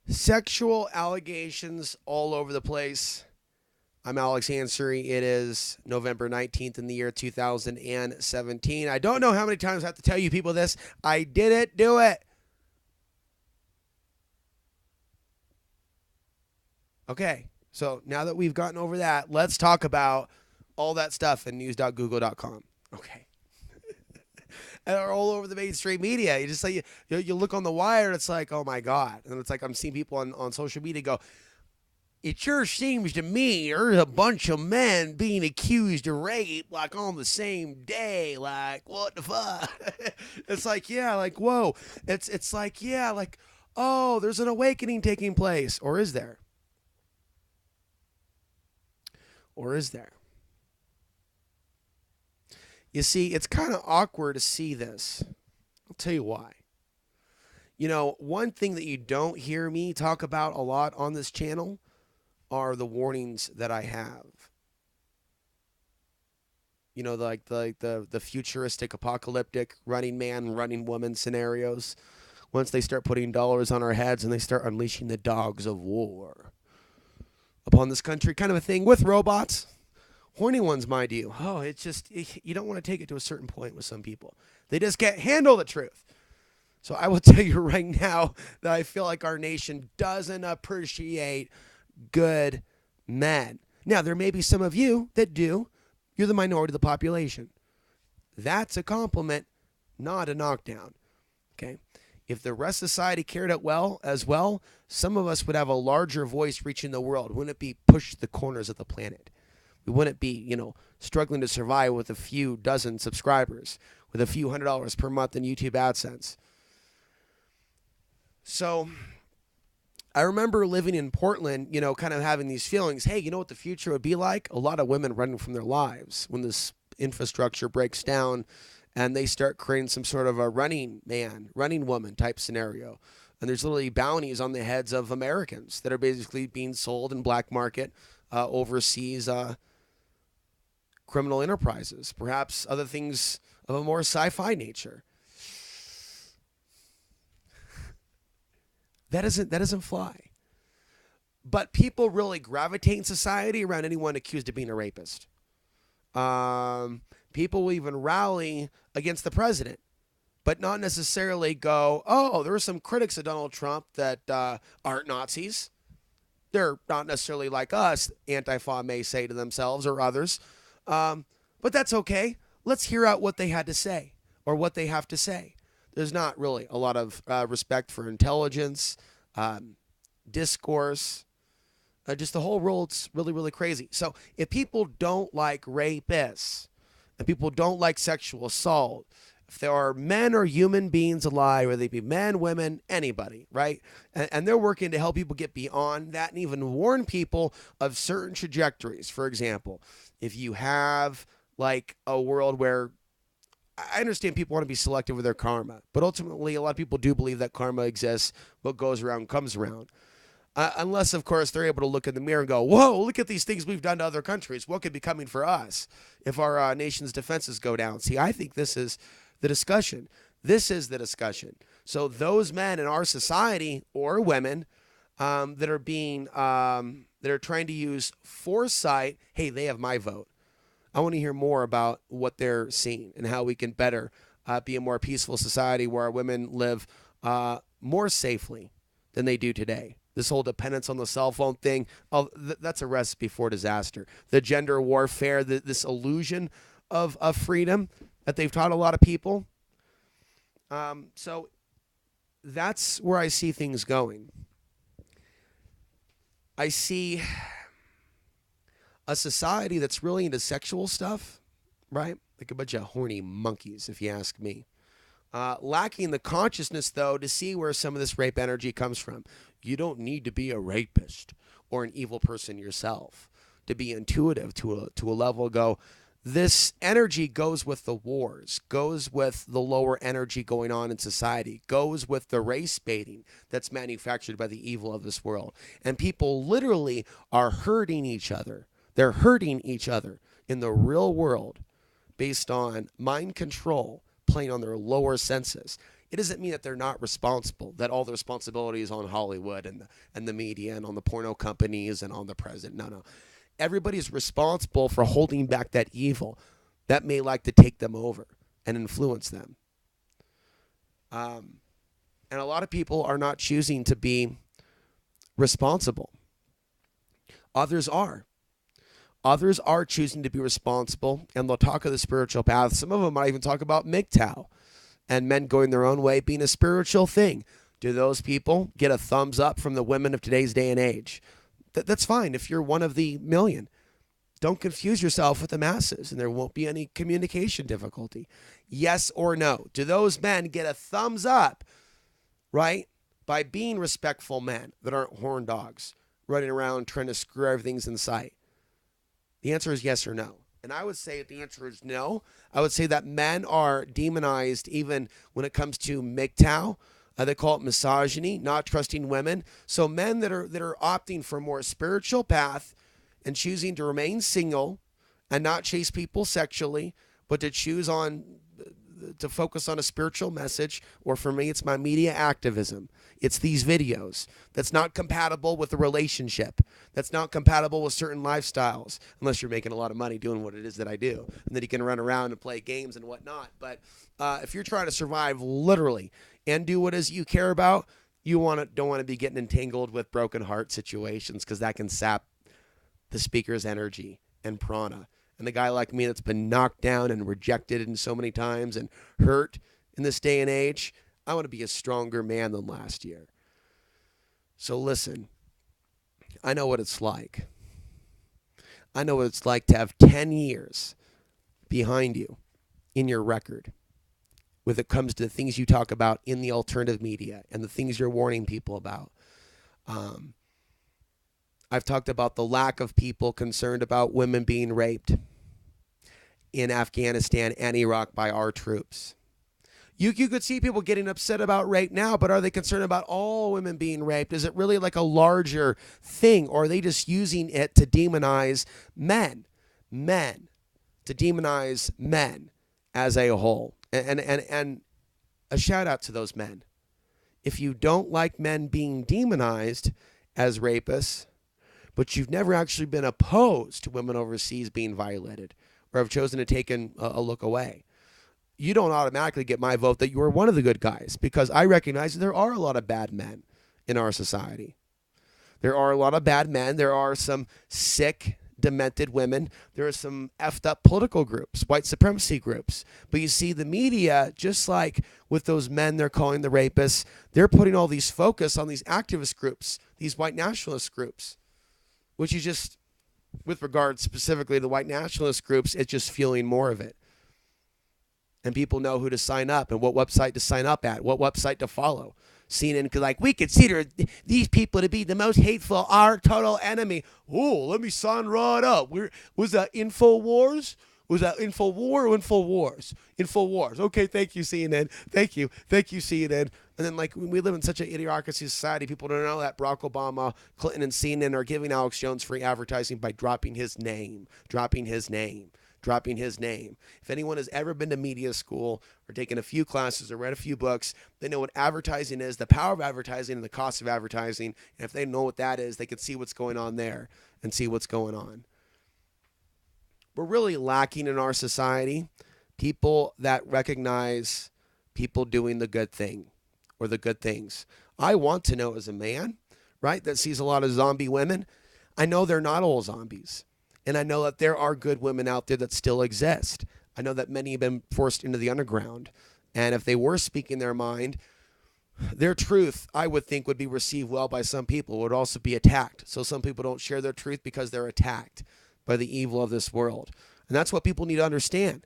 Sexual allegations all over the place. I'm Alex Ansary. It is November 19th in the year 2017. I don't know how many times I have to tell you people this. I didn't do it. Okay, so now that we've gotten over that, let's talk about all that stuff in news.google.com. Okay. And are all over the mainstream media. You just like you look on the wire, and it's like, oh my god, and it's like I'm seeing people on social media go, it sure seems to me there's a bunch of men being accused of rape like on the same day. Like, what the fuck? It's like, yeah, like, whoa. It's like, yeah, like, oh, there's an awakening taking place. Or is there? Or is there? You see, it's kind of awkward to see this. I'll tell you why. You know, one thing that you don't hear me talk about a lot on this channel are the warnings that I have. You know, the futuristic, apocalyptic running man, running woman scenarios. Once they start putting dollars on our heads and they start unleashing the dogs of war upon this country, kind of a thing with robots. Horny ones, mind you. Oh, you don't want to take it to a certain point with some people. They just can't handle the truth. So I will tell you right now that I feel like our nation doesn't appreciate good men. Now, there may be some of you that do. You're the minority of the population. That's a compliment, not a knockdown. Okay? If the rest of society cared it well as well, some of us would have a larger voice reaching the world. Wouldn't it be pushed to the corners of the planet? We wouldn't be, struggling to survive with a few dozen subscribers, with a few $100s per month in YouTube AdSense. So I remember living in Portland, kind of having these feelings. Hey, you know what the future would be like? A lot of women running from their lives when this infrastructure breaks down and they start creating some sort of a running man, running woman type scenario. And there's literally bounties on the heads of Americans that are basically being sold in black market overseas criminal enterprises, perhaps other things of a more sci-fi nature. That doesn't fly. But people really gravitate in society around anyone accused of being a rapist. People will even rally against the president, but not necessarily go, oh, there are some critics of Donald Trump that aren't Nazis. They're not necessarily like us, Antifa may say to themselves or others. But that's okay. Let's hear out what they had to say or what they have to say. There's not really a lot of respect for intelligence, discourse. Just the whole world's really, really crazy. So if people don't like rapists and people don't like sexual assault, if there are men or human beings alive, whether they be men, women, anybody, right? And they're working to help people get beyond that and even warn people of certain trajectories. For example, if you have like a world where I understand people want to be selective with their karma, but ultimately, a lot of people do believe that karma exists. What goes around comes around. Unless, of course, they're able to look in the mirror and go, whoa, look at these things we've done to other countries. What could be coming for us if our nation's defenses go down? See, I think this is the discussion. This is the discussion. So those men in our society or women that are being that are trying to use foresight, hey, they have my vote. I want to hear more about what they're seeing and how we can better be a more peaceful society where our women live more safely than they do today. This whole dependence on the cell phone thing, that's a recipe for disaster. The gender warfare, this illusion of freedom that they've taught a lot of people. So that's where I see things going. I see a society that's really into sexual stuff, right? Like a bunch of horny monkeys, if you ask me. Lacking the consciousness, though, to see where some of this rape energy comes from. You don't need to be a rapist or an evil person yourself to be intuitive to a level. Go, this energy goes with the wars, goes with the lower energy going on in society, goes with the race baiting that's manufactured by the evil of this world. And people literally are hurting each other. They're hurting each other in the real world based on mind control playing on their lower senses. it doesn't mean that they're not responsible, that all the responsibility is on Hollywood and the media and on the porno companies and on the president. No, no. Everybody's responsible for holding back that evil that may like to take them over and influence them. And a lot of people are not choosing to be responsible. Others are. Others are choosing to be responsible, and they'll talk of the spiritual path. Some of them might even talk about MGTOW and men going their own way being a spiritual thing. Do those people get a thumbs up from the women of today's day and age? That's fine if you're one of the million. Don't confuse yourself with the masses, and there won't be any communication difficulty. Yes or no? Do those men get a thumbs up, right, by being respectful men that aren't horn dogs, running around trying to screw everything's in sight? The answer is yes or no. And I would say the answer is no. I would say that men are demonized even when it comes to MGTOW. They call it misogyny, not trusting women. So men that are opting for a more spiritual path and choosing to remain single and not chase people sexually, but to focus on a spiritual message, or for me, it's my media activism. It's these videos that's not compatible with a relationship, that's not compatible with certain lifestyles, unless you're making a lot of money doing what it is that I do, and then you can run around and play games and whatnot. But if you're trying to survive literally and do what it is you care about, you don't want to be getting entangled with broken heart situations, because that can sap the speaker's energy and prana. And a guy like me that's been knocked down and rejected in so many times and hurt in this day and age, I want to be a stronger man than last year. So listen, I know what it's like. I know what it's like to have 10 years behind you in your record when it comes to the things you talk about in the alternative media and the things you're warning people about. I've talked about the lack of people concerned about women being raped in Afghanistan and Iraq by our troops. You could see people getting upset about rape now, but are they concerned about all women being raped? Is it really like a larger thing, or are they just using it to demonize men? To demonize men as a whole. And a shout out to those men. If you don't like men being demonized as rapists, but you've never actually been opposed to women overseas being violated, or have chosen to take a look away, you don't automatically get my vote that you are one of the good guys, because I recognize that there are a lot of bad men in our society. There are a lot of bad men. There are some sick, demented women. There are some effed up political groups, white supremacy groups. But you see, the media, just like with those men they're calling the rapists, they're putting all these focus on these activist groups, these white nationalist groups, which is just, with regard specifically to the white nationalist groups, it's just fueling more of it. And people know who to sign up and what website to sign up at, what website to follow. CNN, because like, we consider these people to be the most hateful, our total enemy. Oh, let me sign right up. Was that InfoWars? Was that InfoWar or InfoWars? InfoWars. Okay, thank you, CNN. Thank you, CNN. And then, like, we live in such an idiocracy society, people don't know that Barack Obama, Clinton, and CNN are giving Alex Jones free advertising by dropping his name. If anyone has ever been to media school or taken a few classes or read a few books, they know what advertising is, the power of advertising and the cost of advertising. And if they know what that is, they can see what's going on there and see what's going on. We're really lacking in our society people that recognize people doing the good thing or the good things. I want to know, as a man, right, that sees a lot of zombie women, I know they're not all zombies. And I know that there are good women out there that still exist. I know that many have been forced into the underground. And if they were speaking their mind, their truth, I would think, would be received well by some people. It would also be attacked. So some people don't share their truth because they're attacked by the evil of this world. And that's what people need to understand.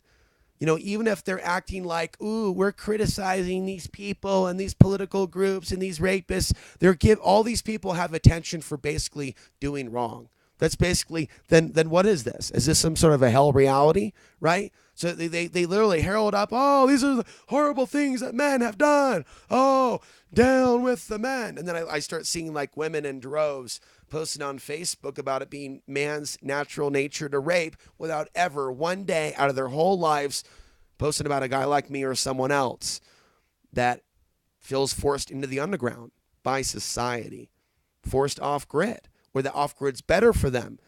You know, even if they're acting like, ooh, we're criticizing these people and these political groups and these rapists, all these people have attention for basically doing wrong. That's basically, then what is this? Is this some sort of a hell reality, right? So they literally herald up, oh, these are the horrible things that men have done. Oh, down with the men. And then I start seeing like women in droves posting on Facebook about it being man's natural nature to rape, without ever one day out of their whole lives posting about a guy like me or someone else that feels forced into the underground by society, forced off grid, where the off grid's better for them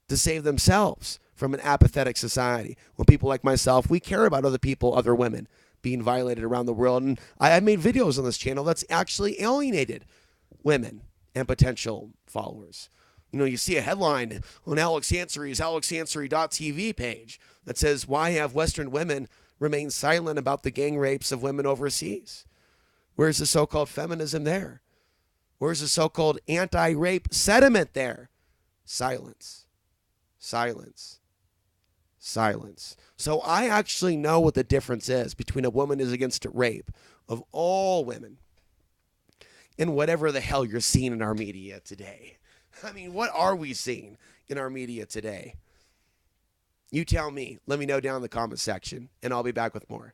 to save themselves from an apathetic society. When people like myself, we care about other people, other women being violated around the world. And I made videos on this channel that's actually alienated women and potential followers. You know, you see a headline on Alex Ansari's alexansary.tv page that says, why have Western women remained silent about the gang rapes of women overseas? Where's the so-called feminism there? Where's the so-called anti-rape sentiment there? Silence. Silence. Silence. So I actually know what the difference is between a woman is against rape of all women and whatever the hell you're seeing in our media today. I mean, what are we seeing in our media today? You tell me. Let me know down in the comment section, and I'll be back with more.